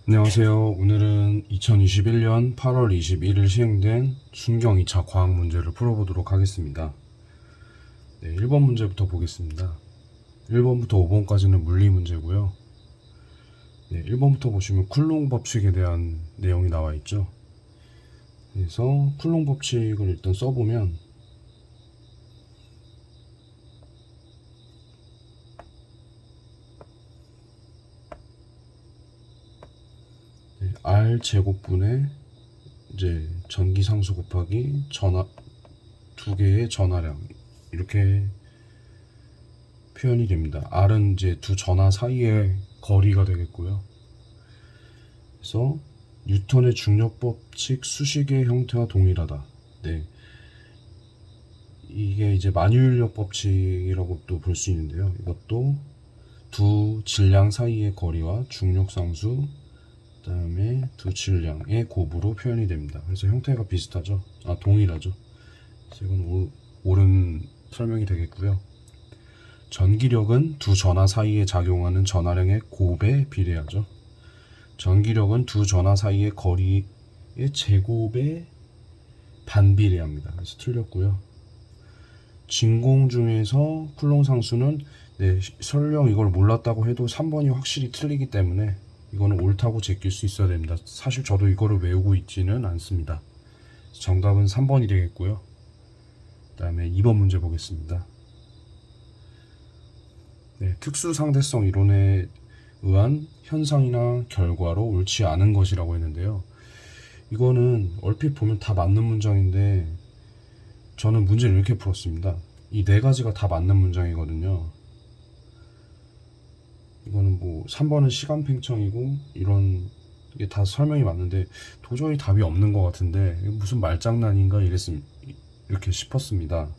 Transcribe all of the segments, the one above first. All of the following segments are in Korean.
안녕하세요. 오늘은 2021년 8월 21일 시행된 순경 2차 과학 문제를 풀어보도록 하겠습니다. 네, 1번 문제부터 보겠습니다. 1번부터 5번까지는 물리 문제고요. 네, 1번부터 보시면 쿨롱 법칙에 대한 내용이 나와 있죠. 그래서 쿨롱 법칙을 일단 써보면 R 제곱분의 이제 전기 상수 곱하기 전하 두 개의 전하량 이렇게 표현이 됩니다. R은 이제 두 전하 사이의 거리가 되겠고요. 그래서 뉴턴의 중력 법칙 수식의 형태와 동일하다. 네. 이게 이제 만유인력 법칙이라고 또 볼 수 있는데요. 이것도 두 질량 사이의 거리와 중력 상수, 그다음에 두 질량의 곱으로 표현이 됩니다. 그래서 형태가 비슷하죠. 동일하죠. 그래서 이건 옳은 설명이 되겠고요. 전기력은 두 전하 사이에 작용하는 전하량의 곱에 비례하죠. 전기력은 두 전하 사이의 거리의 제곱에 반비례합니다. 그래서 틀렸고요. 진공 중에서 쿨롱 상수는 설령 이걸 몰랐다고 해도 3번이 확실히 틀리기 때문에 이거는 옳다고 제낄 수 있어야 됩니다. 사실 저도 이거를 외우고 있지는 않습니다. 정답은 3번이 되겠고요. 그 다음에 2번 문제 보겠습니다. 특수상대성 이론에 의한 현상이나 결과로 옳지 않은 것이라고 했는데요. 이거는 얼핏 보면 다 맞는 문장인데 저는 문제를 이렇게 풀었습니다. 이 네 가지가 다 맞는 문장이거든요. 이거는 뭐 3번은 시간 팽창이고 이런 게 다 설명이 맞는데 도저히 답이 없는 것 같은데 무슨 말장난인가 이렇게 싶었습니다.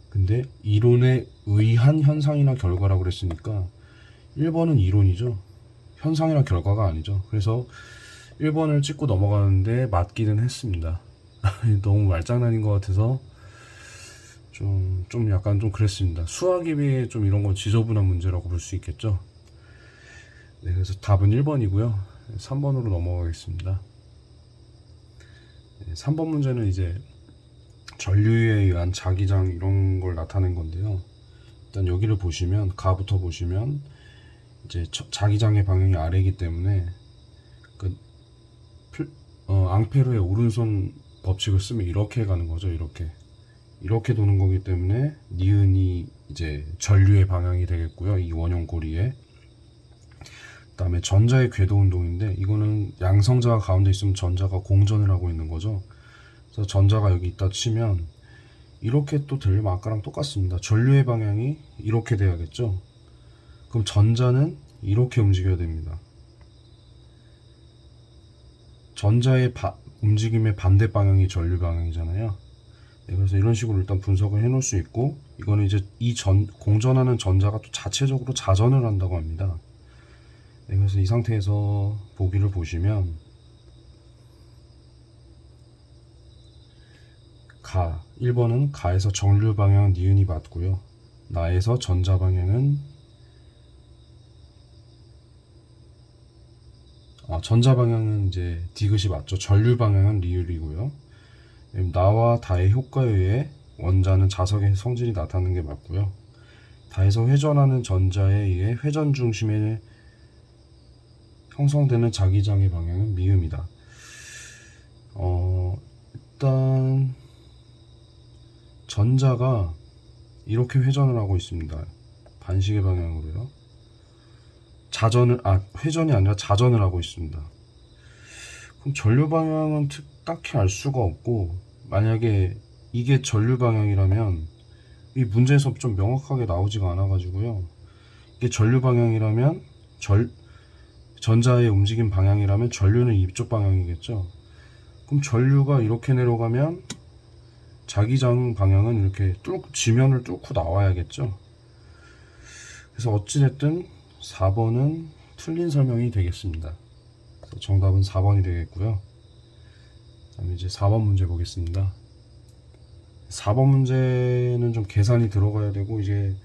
근데 이론에 의한 현상이나 결과라고 그랬으니까 1번은 이론이죠. 현상이나 결과가 아니죠. 그래서 1번을 찍고 넘어가는데 맞기는 했습니다. 너무 말장난인 것 같아서 좀 약간 좀 그랬습니다. 수학에 비해 좀 이런 건 지저분한 문제라고 볼 수 있겠죠. 네, 그래서 답은 1번이고요. 3번으로 넘어가겠습니다. 3번 문제는 이제 전류에 의한 자기장 이런 걸 나타낸 건데요. 일단 여기를 보시면 가부터 보시면 이제 자기장의 방향이 아래이기 때문에 그 앙페르의 오른손 법칙을 쓰면 이렇게 가는 거죠. 이렇게 도는 거기 때문에 니은이 이제 전류의 방향이 되겠고요. 이 원형 고리에. 그다음에 전자의 궤도 운동인데 이거는 양성자가 가운데 있으면 전자가 공전을 하고 있는 거죠. 그래서 전자가 여기 있다 치면 이렇게 또 되려면 아까랑 똑같습니다. 전류의 방향이 이렇게 돼야겠죠. 그럼 전자는 이렇게 움직여야 됩니다. 전자의 움직임의 반대 방향이 전류 방향이잖아요. 네, 그래서 이런 식으로 일단 분석을 해 놓을 수 있고 이거는 이제 공전하는 전자가 또 자체적으로 자전을 한다고 합니다. 네, 그래서 이 상태에서 보기를 보시면 1번은 가에서 정류 방향 니은이 맞고요. 나에서 전자 방향은 전자 방향은 이제 디귿이 맞죠. 전류 방향은 리을이고요. 나와 다의 효과에 의해 원자는 자석의 성질이 나타나는 게 맞고요. 다에서 회전하는 전자에 의해 회전 중심에 형성되는 자기장의 방향은 미음이다. 일단 전자가 이렇게 회전을 하고 있습니다. 반시계 방향으로요. 회전이 아니라 자전을 하고 있습니다. 그럼 전류 방향은 딱히 알 수가 없고, 만약에 이게 전류 방향이라면 이 문제에서 좀 명확하게 나오지가 않아 가지고요. 이게 전류 방향이라면 전자의 움직임 방향이라면 전류는 이쪽 방향이겠죠. 그럼 전류가 이렇게 내려가면 자기장 방향은 이렇게 지면을 뚫고 나와야겠죠. 그래서 어찌됐든 4번은 틀린 설명이 되겠습니다. 그래서 정답은 4번이 되겠고요. 그다음에 이제 4번 문제 보겠습니다. 4번 문제는 좀 계산이 들어가야 되고 이제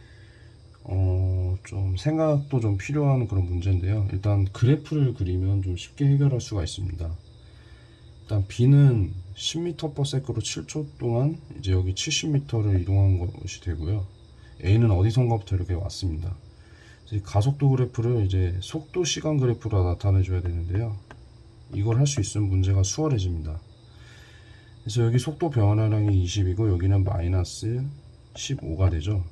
좀 생각도 좀 필요한 그런 문제인데요. 일단 그래프를 그리면 좀 쉽게 해결할 수가 있습니다. 일단 B는 10m/s로 7초 동안 이제 여기 70m를 이동한 것이 되고요. A는 어디선가부터 이렇게 왔습니다. 이제 가속도 그래프를 이제 속도 시간 그래프로 나타내 줘야 되는데요. 이걸 할 수 있으면 문제가 수월해집니다. 그래서 여기 속도 변화량이 20이고 여기는 마이너스 15가 되죠.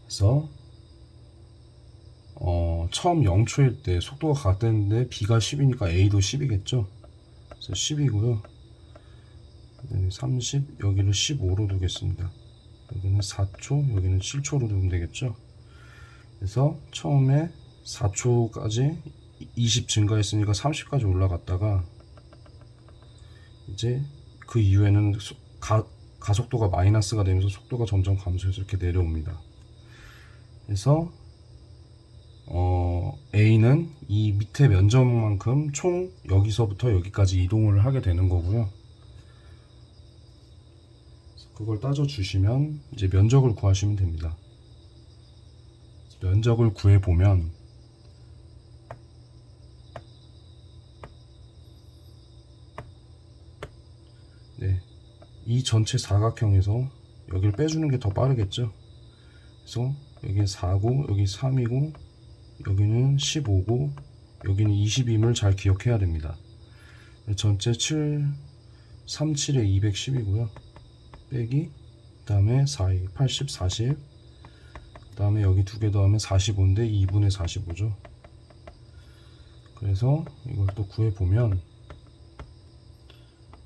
그래서 처음 0초일 때 속도가 같았는데 B가 10이니까 A도 10이겠죠. 그래서 10이고요. 30, 여기를 15로 두겠습니다. 여기는 4초, 여기는 7초로 두면 되겠죠. 그래서 처음에 4초까지 20 증가했으니까 30까지 올라갔다가 이제 그 이후에는 가속도가 마이너스가 되면서 속도가 점점 감소해서 이렇게 내려옵니다. 그래서 A는 이 밑에 면적만큼 총 여기서부터 여기까지 이동을 하게 되는 거고요. 그걸 따져 주시면 이제 면적을 구하시면 됩니다. 면적을 구해 보면 네, 이 전체 사각형에서 여기를 빼주는 게 더 빠르겠죠. 그래서 여기 4고 여기 3이고 여기는 15고 여기는 20임을 잘 기억해야 됩니다. 전체 37에 210이고요. 빼기 그 다음에 4, 80, 40 그 다음에 여기 두 개 더하면 45인데 2분의 45죠. 그래서 이걸 또 구해보면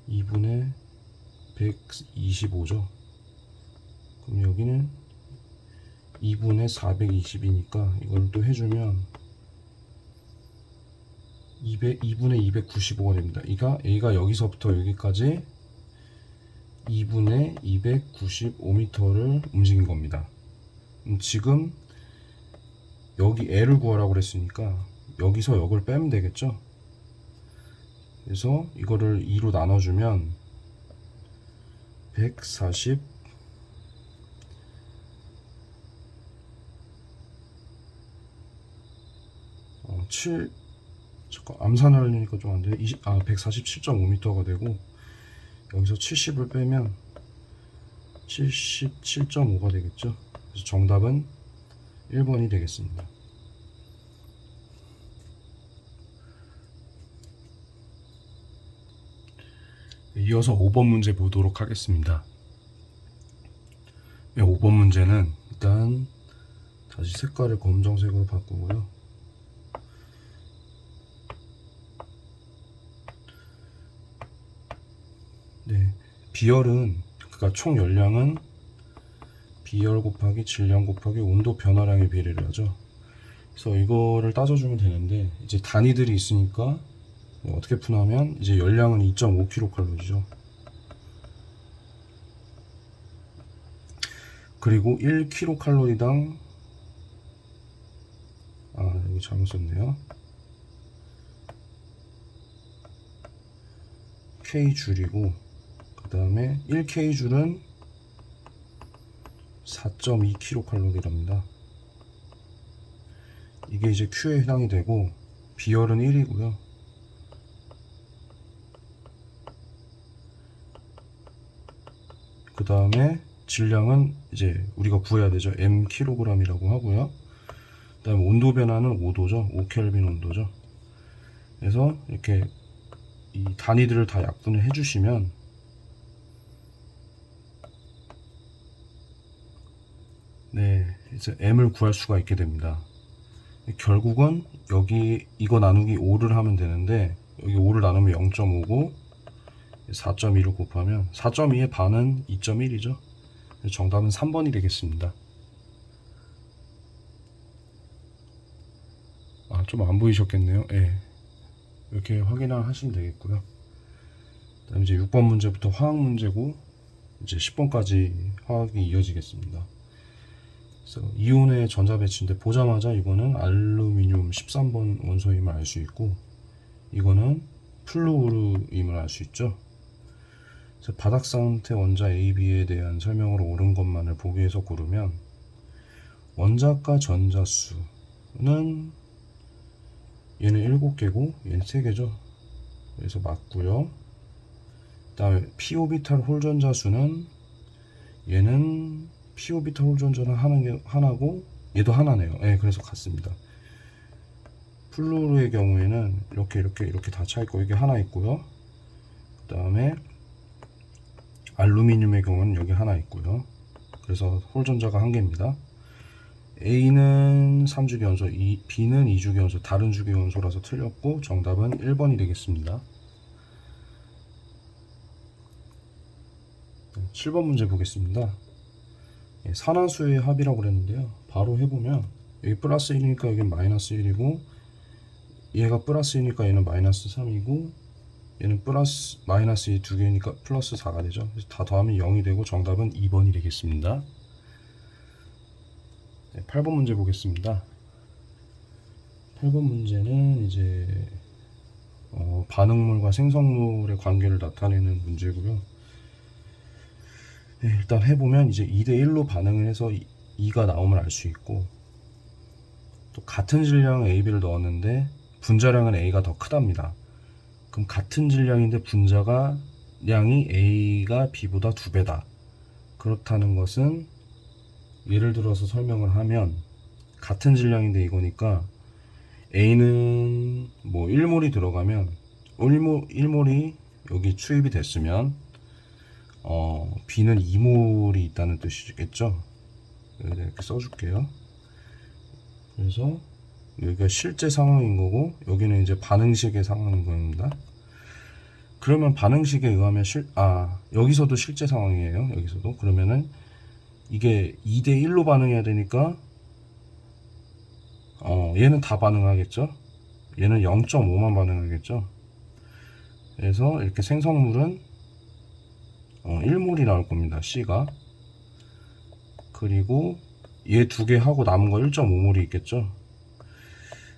2분의 125죠. 그럼 여기는 2분의 420이니까 이걸 또 해주면 2분의 295가 됩니다. A가 여기서부터 여기까지 2분의 295m를 움직인 겁니다. 지금 여기 L을 구하라고 그랬으니까 여기서 역을 빼면 되겠죠. 그래서 이거를 2로 나눠주면 140 7 잠깐 암산을 하려니까 좀 안돼요. 147.5m가 되고 여기서 70을 빼면 77.5가 되겠죠. 그래서 정답은 1번이 되겠습니다. 이어서 5번 문제 보도록 하겠습니다. 5번 문제는 일단 다시 색깔을 검정색으로 바꾸고요. 네, 비열은 그러니까 총 열량은 비열 곱하기 질량 곱하기 온도 변화량의 비례를 하죠. 그래서 이거를 따져주면 되는데 이제 단위들이 있으니까 어떻게 푸냐면 이제 열량은 2.5kcal죠. 그리고 1kcal당 여기 잘못 썼네요. K줄이고 그 다음에 1K줄은 4.2kcal랍니다. 이게 이제 Q에 해당이 되고 비열은 1이고요. 그 다음에 질량은 이제 우리가 구해야 되죠. mkg이라고 하고요. 그 다음에 온도 변화는 5도죠. 5켈빈 온도죠. 그래서 이렇게 이 단위들을 다 약분을 해주시면 네, 이제 m을 구할 수가 있게 됩니다. 결국은 여기 이거 나누기 5를 하면 되는데 여기 5를 나누면 0.5고 4.2를 곱하면 4.2의 반은 2.1이죠. 정답은 3번이 되겠습니다. 좀 안 보이셨겠네요. 예. 이렇게 확인을 하시면 되겠고요. 그다음 이제 6번 문제부터 화학 문제고 이제 10번까지 화학이 이어지겠습니다. 그래서 이온의 전자 배치인데 보자마자 이거는 알루미늄 13번 원소임을 알 수 있고 이거는 플루오르임을 알 수 있죠. 그래서 바닥 상태 원자 A, B에 대한 설명으로 옳은 것만을 보기에서 고르면 원자과 전자수는 얘는 7개고 얘는 3개죠. 그래서 맞고요. 그 다음에 p 오비탈 홀 전자수는 얘는 p 오비탈 홀 전자는 하나고 얘도 하나네요. 예, 그래서 같습니다. 플루르의 경우에는 이렇게 다 차있고 이게 하나 있고요. 그 다음에 알루미늄의 경우는 여기 하나 있고요. 그래서 홀 전자가 1개입니다. A는 3주기원소, B는 2주기원소, 다른 주기원소라서 틀렸고 정답은 1번이 되겠습니다. 7번 문제 보겠습니다. 산화수의 합이라고 그랬는데요. 바로 해보면 여기 플러스 1이니까 여기 마이너스 1이고 얘가 플러스 2니까 얘는 마이너스 3이고 얘는 플러스 마이너스 2 두 개니까 플러스 4가 되죠. 그래서 다 더하면 0이 되고 정답은 2번이 되겠습니다. 8번 문제 보겠습니다. 8번 문제는 이제 반응물과 생성물의 관계를 나타내는 문제고요. 네, 일단 해보면 이제 2대1로 반응을 해서 2가 나오면 알 수 있고, 또 같은 질량 AB를 넣었는데 분자량은 A가 더 크답니다. 그럼 같은 질량인데 분자량이 A가 B보다 2배다. 그렇다는 것은 예를 들어서 설명을 하면 같은 질량인데 이거니까 A는 뭐 1몰이 들어가면 1몰이 여기 투입이 됐으면 B는 2몰이 있다는 뜻이겠죠. 이렇게 써줄게요. 그래서 여기가 실제 상황인 거고 여기는 이제 반응식의 상황인 겁니다. 그러면 반응식에 의하면 여기서도 실제 상황이에요. 여기서도. 그러면은 이게 2대1로 반응해야 되니까 얘는 다 반응하겠죠. 얘는 0.5만 반응하겠죠. 그래서 이렇게 생성물은 1몰이 나올 겁니다. C가. 그리고 얘 2개 하고 남은 거 1.5몰이 있겠죠.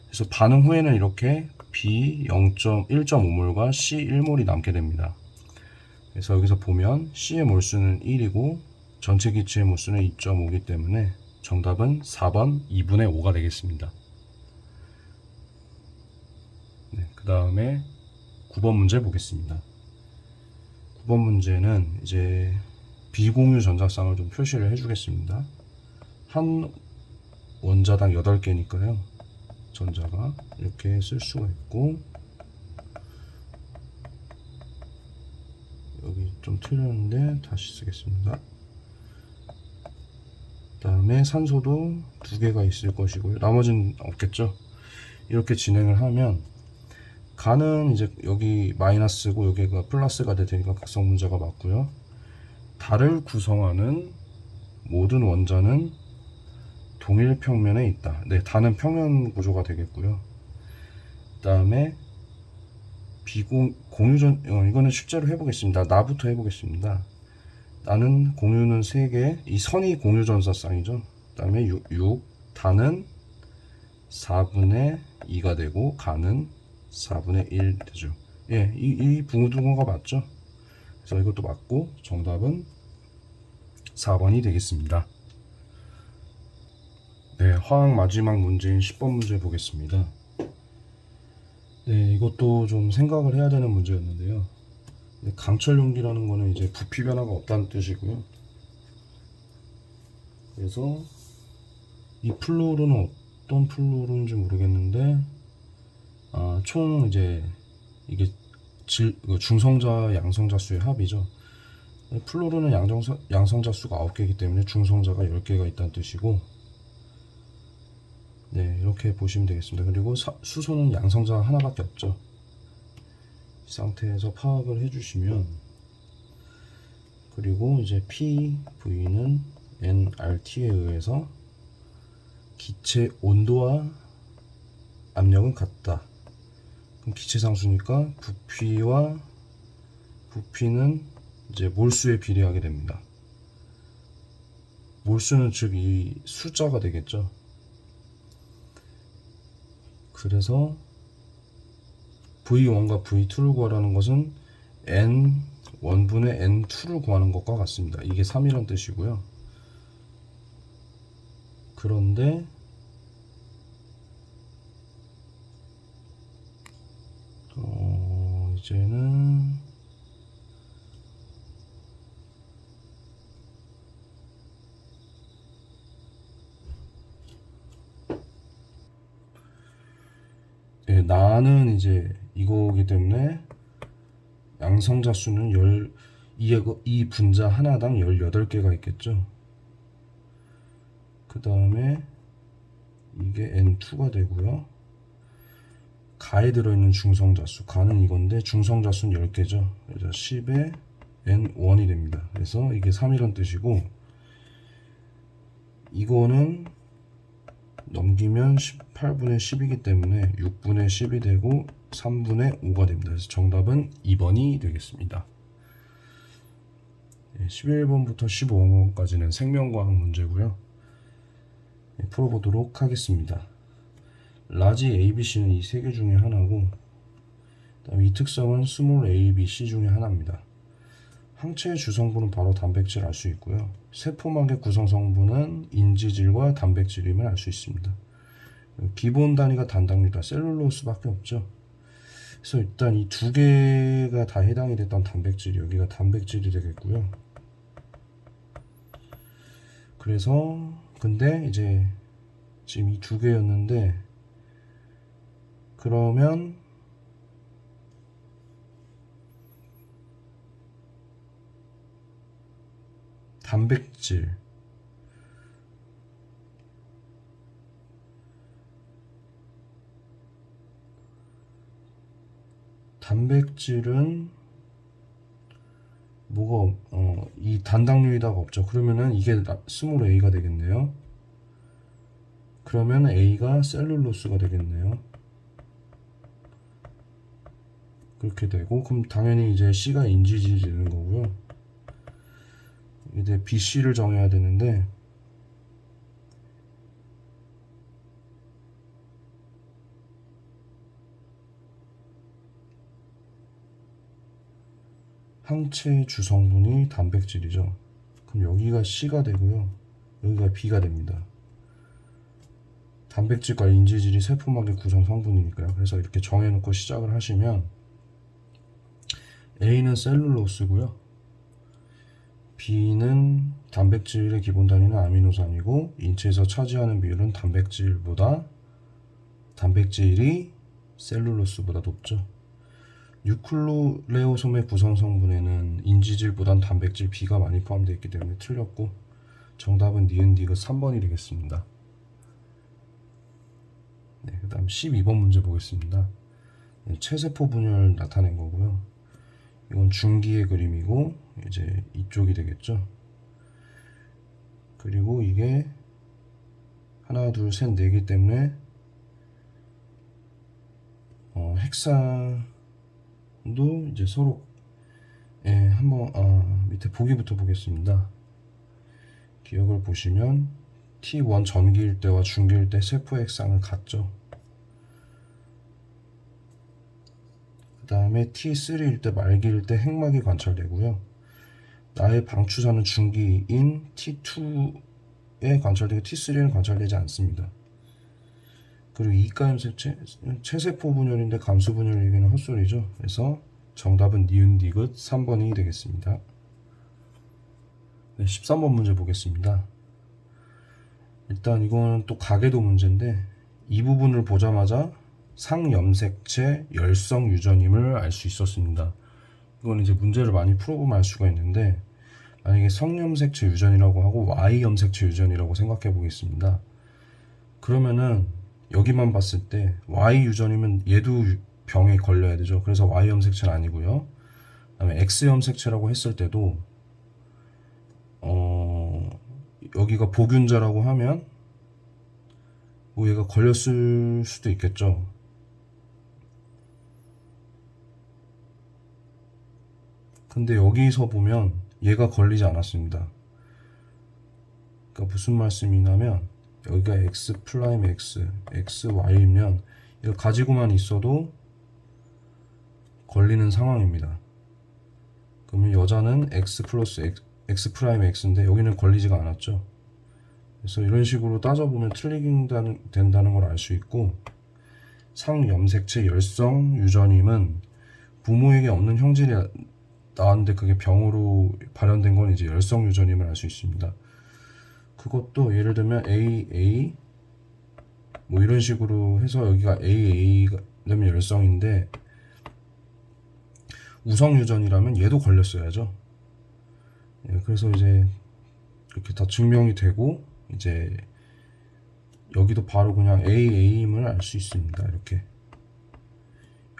그래서 반응 후에는 이렇게 B 1.5몰과 C 1몰이 남게 됩니다. 그래서 여기서 보면 C의 몰수는 1이고 전체 기체의 몰수는 2.5이기 때문에 정답은 4번 2분의 5가 되겠습니다. 네, 그 다음에 9번 문제 보겠습니다. 9번 문제는 이제 비공유 전자쌍을 좀 표시를 해주겠습니다. 한 원자당 8개니까요. 전자가 이렇게 쓸 수가 있고, 여기 좀 틀렸는데 다시 쓰겠습니다. 그 다음에 산소도 2개가 있을 것이고요. 나머지는 없겠죠. 이렇게 진행을 하면 가는 이제 여기 마이너스고 여기가 플러스가 되니까 극성 분자가 맞고요. 달을 구성하는 모든 원자는 동일 평면에 있다. 네, 다는 평면 구조가 되겠고요. 그 다음에 공유전, 이거는 실제로 해보겠습니다. 나부터 해보겠습니다. 나는 공유는 3개, 이 선이 공유전사쌍이죠. 그 다음에 6, 다는 4분의 2가 되고 가는 4분의 1 되죠. 예, 이 붕어둥어가 맞죠? 그래서 이것도 맞고 정답은 4번이 되겠습니다. 네, 화학 마지막 문제인 10번 문제 보겠습니다. 네, 이것도 좀 생각을 해야 되는 문제였는데요. 강철 용기라는 거는 이제 부피 변화가 없다는 뜻이고요. 그래서 이 플루르는 어떤 플루르인지 모르겠는데, 총 이제 이게 중성자 양성자 수의 합이죠. 플루르는 양성자 수가 9개이기 때문에 중성자가 10개가 있다는 뜻이고, 네, 이렇게 보시면 되겠습니다. 그리고 수소는 양성자 하나밖에 없죠. 이 상태에서 파악을 해주시면, 그리고 이제 PV는 nRT에 의해서 기체 온도와 압력은 같다. 그럼 기체 상수니까 부피는 이제 몰수에 비례하게 됩니다. 몰수는 즉 이 숫자가 되겠죠. 그래서 V1과 V2를 구하라는 것은 N1분의 N2를 구하는 것과 같습니다. 이게 3이란 뜻이고요. 그런데 이제는 나는 이제 이거기 때문에 양성자 수는 이 분자 하나당 18개가 있겠죠. 그 다음에 이게 N2가 되고요. 가에 들어있는 중성자 수, 가는 이건데 중성자 수는 10개죠. 그래서 10에 N1이 됩니다. 그래서 이게 3이란 뜻이고, 이거는 넘기면 18분의 10이기 때문에 6분의 10이 되고 3분의 5가 됩니다. 그래서 정답은 2번이 되겠습니다. 11번부터 15번까지는 생명과학 문제고요. 풀어보도록 하겠습니다. 라지 ABC는 이 세 개 중에 하나고, 그다음에 이 특성은 스몰 ABC 중에 하나입니다. 항체의 주성분은 바로 단백질 알 수 있고요. 세포막의 구성 성분은 인지질과 단백질임을 알 수 있습니다. 기본 단위가 단당류다. 셀룰로스밖에 없죠. 그래서 일단 이 두 개가 다 해당이 됐던 단백질이 여기가 단백질이 되겠고요. 그래서 근데 이제 지금 이 두 개였는데, 그러면 단백질은 뭐가 이 단당류이다가 없죠. 그러면은 이게 스몰 a가 되겠네요. 그러면 a가 셀룰로스가 되겠네요. 그렇게 되고, 그럼 당연히 이제 C가 인지질이 되는 거고요. 이제 BC를 정해야 되는데, 항체의 주성분이 단백질이죠. 그럼 여기가 C가 되고요. 여기가 B가 됩니다. 단백질과 인지질이 세포막의 구성 성분이니까요. 그래서 이렇게 정해놓고 시작을 하시면 A는 셀룰로스고요. B는 단백질의 기본 단위는 아미노산이고, 인체에서 차지하는 비율은 단백질이 셀룰로스보다 높죠. 뉴클레오솜의 구성 성분에는 인지질보단 단백질 B가 많이 포함되어 있기 때문에 틀렸고, 정답은 니은디귿 3번이 되겠습니다. 네, 그 다음 12번 문제 보겠습니다. 체세포 분열 나타낸 거고요. 이건 중기의 그림이고, 이제 이쪽이 되겠죠. 그리고 이게 하나, 둘, 셋, 네기 때문에 헥산도 이제 서로 한번 밑에 보기부터 보겠습니다. 기억을 보시면 T1 전기일 때와 중기일 때 세포의 핵상은 같죠. 그 다음에 T3일 때 말기일 때 핵막이 관찰되고요. 나의 방추사는 중기인 T2에 관찰되고 T3에는 관찰되지 않습니다. 그리고 이가염색체 체세포 분열인데 감수 분열 얘기는 헛소리죠. 그래서 정답은 니은디귿 3번이 되겠습니다. 네, 13번 문제 보겠습니다. 일단 이거는 또 가계도 문제인데, 이 부분을 보자마자 상염색체 열성 유전임을 알 수 있었습니다. 이건 이제 문제를 많이 풀어보면 알 수가 있는데, 만약에 성염색체 유전이라고 하고 Y염색체 유전이라고 생각해 보겠습니다. 그러면은 여기만 봤을 때 Y 유전이면 얘도 병에 걸려야 되죠. 그래서 Y염색체는 아니고요. 그다음에 X염색체라고 했을 때도 여기가 보균자라고 하면 뭐 얘가 걸렸을 수도 있겠죠. 근데 여기서 보면 얘가 걸리지 않았습니다. 그러니까 무슨 말씀이냐면, 여기가 X 프라임 X, XY면 이거 가지고만 있어도 걸리는 상황입니다. 그러면 여자는 X 플러스 X 프라임 X인데 여기는 걸리지가 않았죠. 그래서 이런 식으로 따져보면 틀리게 된다는 걸 알 수 있고, 상염색체 열성 유전임은 부모에게 없는 형질이 나왔는데 그게 병으로 발현된 건 이제 열성 유전임을 알 수 있습니다. 그것도 예를 들면 AA 뭐 이런 식으로 해서 여기가 AA가 되면 열성인데 우성 유전이라면 얘도 걸렸어야죠. 예, 그래서 이제 이렇게 다 증명이 되고 이제 여기도 바로 그냥 AA임을 알 수 있습니다. 이렇게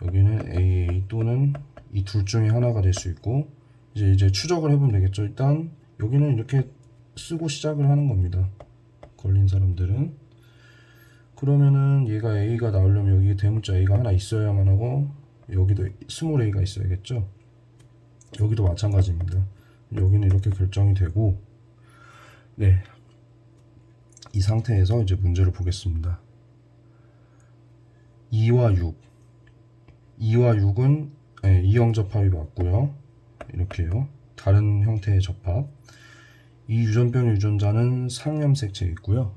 여기는 AA 또는 이 둘 중에 하나가 될 수 있고 이제 추적을 해보면 되겠죠. 일단 여기는 이렇게 쓰고 시작을 하는 겁니다. 걸린 사람들은. 그러면은 얘가 A가 나오려면 여기 대문자 A가 하나 있어야만 하고 여기도 스몰 A가 있어야겠죠. 여기도 마찬가지입니다. 여기는 이렇게 결정이 되고, 네, 이 상태에서 이제 문제를 보겠습니다. 2와 6 2와 6은 네, 이형 접합이 맞고요. 이렇게요. 다른 형태의 접합. 이 유전병 유전자는 상염색체 있고요.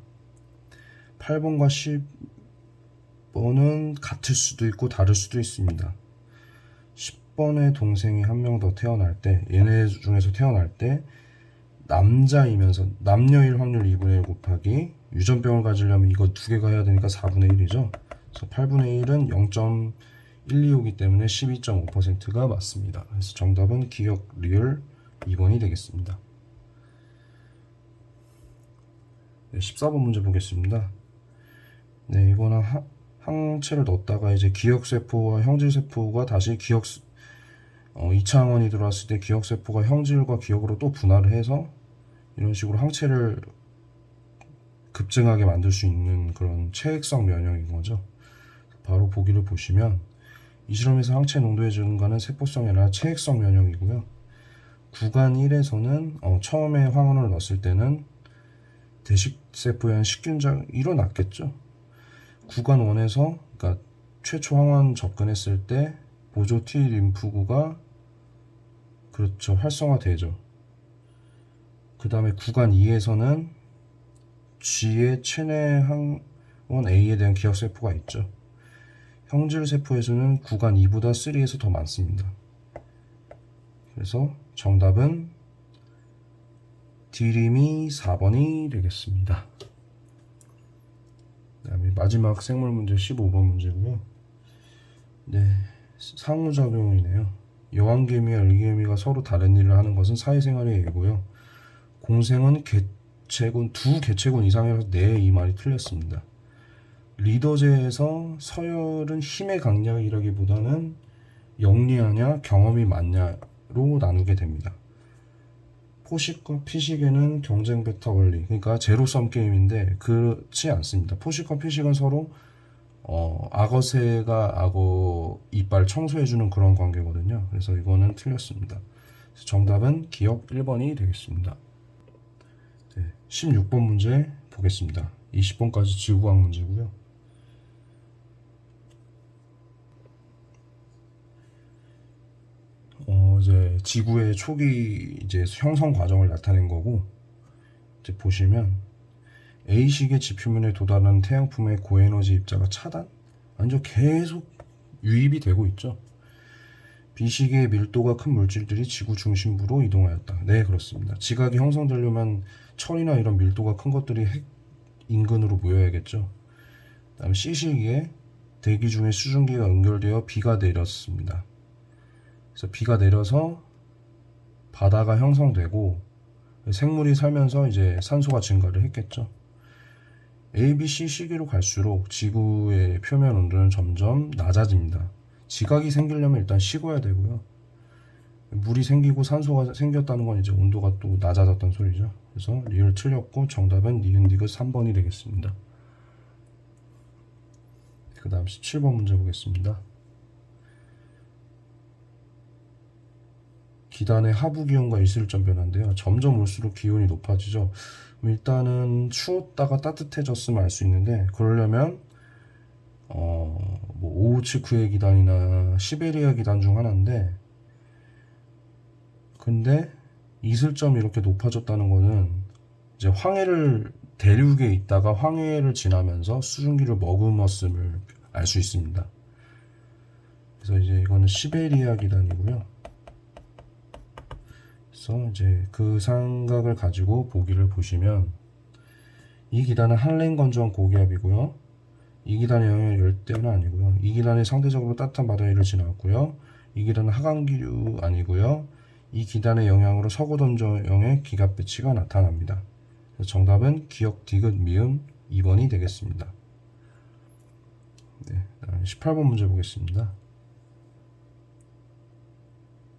8번과 10번은 같을 수도 있고 다를 수도 있습니다. 10번의 동생이 한 명 더 태어날 때, 얘네 중에서 태어날 때 남자이면서 남녀일 확률 2분의 1 곱하기 유전병을 가지려면 이거 두 개가 해야 되니까 4분의 1이죠. 그래서 8분의 1은 0.125이기 때문에 12.5%가 맞습니다. 그래서 정답은 기억 리을 2번이 되겠습니다. 네, 14번 문제 보겠습니다. 네, 이거는 항체를 넣었다가 이제 기억세포와 형질세포가 다시 2차 항원이 들어왔을 때 기억세포가 형질과 기억으로 또 분할을 해서 이런 식으로 항체를 급증하게 만들 수 있는 그런 체액성 면역인 거죠. 바로 보기를 보시면 이 실험에서 항체 농도의 증가는 세포성이 아니라 체액성 면역이고요. 구간 1에서는 처음에 항원을 넣었을 때는 대식세포에 한 식균장이 일어났겠죠. 구간 1에서 그러니까 최초 항원 접근했을 때 보조 T 림프구가 그렇죠 활성화되죠. 그 다음에 구간 2에서는 G의 체내 항원 A에 대한 기억세포가 있죠. 형질세포에서는 구간 2보다 3에서 더 많습니다. 그래서 정답은 D림이 4번이 되겠습니다. 그 다음에 마지막 생물 문제 15번 문제고요. 네, 상호작용이네요. 여왕개미와 을개미가 서로 다른 일을 하는 것은 사회생활의 예고요. 공생은 두 개체군 이상이라서 네, 이 말이 틀렸습니다. 리더제에서 서열은 힘의 강약이라기보다는 영리하냐 경험이 많냐로 나누게 됩니다. 포식과 피식에는 경쟁 베타 원리, 그러니까 제로섬 게임인데 그렇지 않습니다. 포식과 피식은 서로 악어새가 악어 이빨 청소해주는 그런 관계거든요. 그래서 이거는 틀렸습니다. 그래서 정답은 기억 1번이 되겠습니다. 네, 16번 문제 보겠습니다. 20번까지 지구과학 문제고요. 이제 지구의 초기 이제 형성 과정을 나타낸 거고, 이제 보시면 A식의 지표면에 도달하는 태양풍의 고에너지 입자가 차단? 아니죠. 계속 유입이 되고 있죠. B식의 밀도가 큰 물질들이 지구 중심부로 이동하였다. 네, 그렇습니다. 지각이 형성되려면 철이나 이런 밀도가 큰 것들이 핵 인근으로 모여야겠죠. 그다음 C식에 대기 중에 수증기가 연결되어 비가 내렸습니다. 그래서 비가 내려서 바다가 형성되고 생물이 살면서 이제 산소가 증가를 했겠죠. A, B, C 시기로 갈수록 지구의 표면 온도는 점점 낮아집니다. 지각이 생기려면 일단 식어야 되고요. 물이 생기고 산소가 생겼다는 건 이제 온도가 또 낮아졌다는 소리죠. 그래서 리을 틀렸고 정답은 니은디귿 3번이 되겠습니다. 그 다음 17번 문제 보겠습니다. 기단의 하부 기온과 일실점 변화인데요. 점점 올수록 기온이 높아지죠. 일단은 추웠다가 따뜻해졌으면 알 수 있는데 그러려면 뭐 오호츠크의 기단이나 시베리아 기단 중 하나인데, 근데 이슬점이 이렇게 높아졌다는 거는 이제 황해를 대륙에 있다가 황해를 지나면서 수증기를 머금었음을 알 수 있습니다. 그래서 이제 이거는 시베리아 기단이고요. 그래서 이제 그 삼각을 가지고 보기를 보시면 이 기단은 한랭 건조한 고기압이고요. 이 기단의 영향은 열대어는 아니고요. 이 기단이 상대적으로 따뜻한 바다 위를 지나갔고요. 이 기단은 하강기류 아니고요. 이 기단의 영향으로 서구 던저형의 기갑 배치가 나타납니다. 그래서 정답은 기역 디귿 미음 2번이 되겠습니다. 네, 18번 문제 보겠습니다.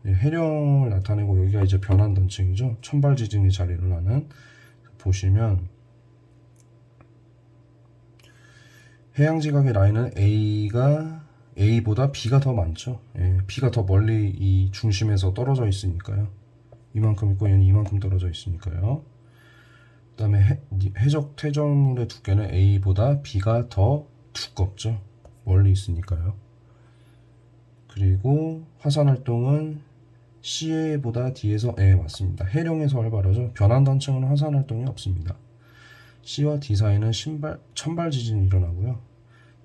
네, 해령을 나타내고 여기가 이제 변환 던층이죠. 천발 지진이 잘 일어나는. 보시면 해양 지각의 라인은 A보다 B가 더 많죠. 예, B가 더 멀리 이 중심에서 떨어져 있으니까요. 이만큼 있고 얘는 이만큼 떨어져 있으니까요. 그 다음에 해적 퇴적물의 두께는 A보다 B가 더 두껍죠. 멀리 있으니까요. 그리고 화산 활동은 C보다 D에서 맞습니다. 해령에서 활발하죠. 변환 단층은 화산 활동이 없습니다. C와 D 사이는 천발 지진이 일어나고요.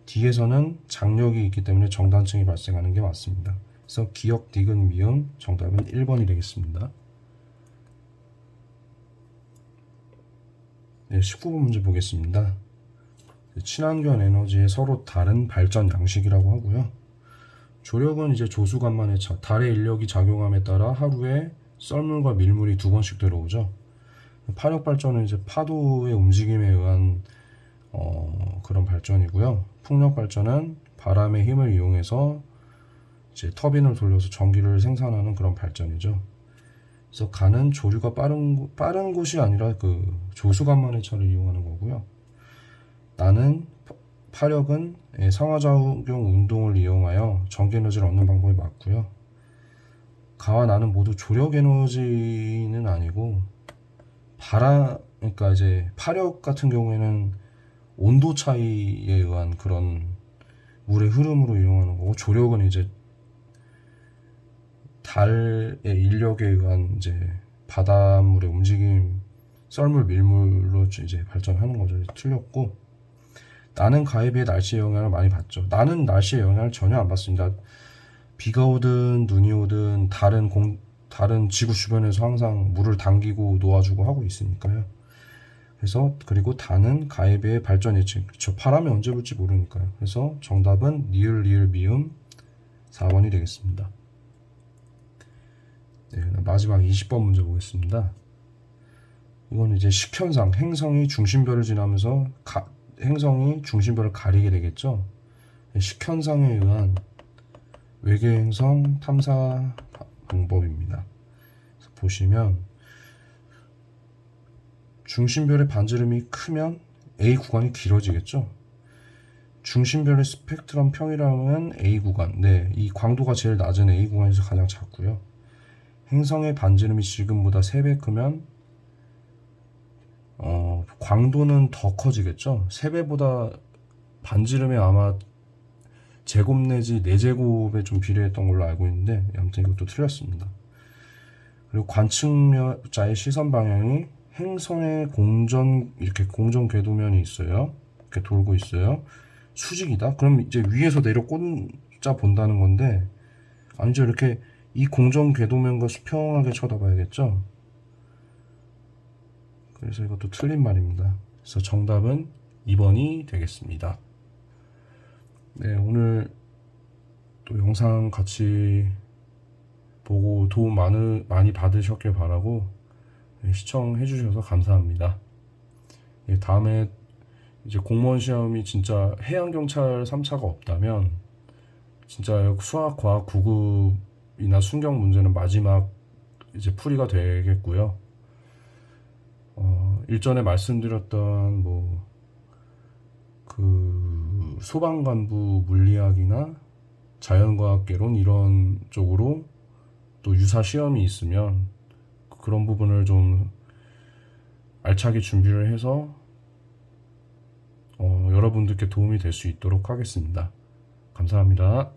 D에서는 장력이 있기 때문에 정단층이 발생하는 게 맞습니다. 그래서 기역 디귿 미음 정답은 1번이 되겠습니다. 네, 19번 문제 보겠습니다. 친환경 에너지의 서로 다른 발전 양식이라고 하고요. 조력은 이제 조수간만의 차, 달의 인력이 작용함에 따라 하루에 썰물과 밀물이 2번씩 들어오죠. 파력 발전은 이제 파도의 움직임에 의한 그런 발전이고요. 풍력 발전은 바람의 힘을 이용해서 이제 터빈을 돌려서 전기를 생산하는 그런 발전이죠. 그래서 간은 조류가 빠른 곳이 아니라 그 조수간만의 차를 이용하는 거고요. 나는 파력은 상하작용 운동을 이용하여 전기 에너지를 얻는 방법이 맞고요. 가와 나는 모두 조력 에너지는 아니고 그러니까 이제 파력 같은 경우에는 온도 차이에 의한 그런 물의 흐름으로 이용하는 거고, 조력은 이제 달의 인력에 의한 이제 바닷물의 움직임, 썰물, 밀물로 이제 발전하는 거죠. 틀렸고, 나는 가에 비해 날씨의 영향을 많이 받죠. 나는 날씨의 영향을 전혀 안 받습니다. 비가 오든 눈이 오든 다른 지구 주변에서 항상 물을 당기고 놓아주고 하고 있으니까요. 그래서 그리고 다는 가에 비해 발전 예측. 그렇죠. 바람이 언제 불지 모르니까요. 그래서 정답은 니을 리을 미음 4번이 되겠습니다. 네, 마지막 20번 문제 보겠습니다. 이건 이제 식현상, 행성이 중심별을 지나면서 행성이 중심별을 가리게 되겠죠. 식현상에 의한 외계 행성 탐사 방법입니다. 그래서 보시면 중심별의 반지름이 크면 A 구간이 길어지겠죠. 중심별의 스펙트럼 평이라면 A 구간, 네, 이 광도가 제일 낮은 A 구간에서 가장 작고요. 행성의 반지름이 지금보다 3배 크면 광도는 더 커지겠죠. 3배보다 반지름이 아마 제곱 내지 4제곱에 좀 비례했던 걸로 알고 있는데, 아무튼 이것도 틀렸습니다. 그리고 관측자의 시선 방향이 행성의 이렇게 공전 궤도면이 있어요. 이렇게 돌고 있어요. 수직이다? 그럼 이제 위에서 내려 꽂아 본다는 건데, 아니죠. 이렇게 이 공전 궤도면과 수평하게 쳐다봐야겠죠. 그래서 이것도 틀린 말입니다. 그래서 정답은 2번이 되겠습니다. 네, 오늘 또 영상 같이 보고 도움 많이 받으셨길 바라고, 시청해 주셔서 감사합니다. 다음에 이제 공무원 시험이 진짜 해양경찰 3차가 없다면 진짜 수학, 과학 9급이나 순경 문제는 마지막 이제 풀이가 되겠고요. 일전에 말씀드렸던 그 소방관부 물리학이나 자연과학개론 이런 쪽으로 또 유사 시험이 있으면 그런 부분을 좀 알차게 준비를 해서 여러분들께 도움이 될 수 있도록 하겠습니다. 감사합니다.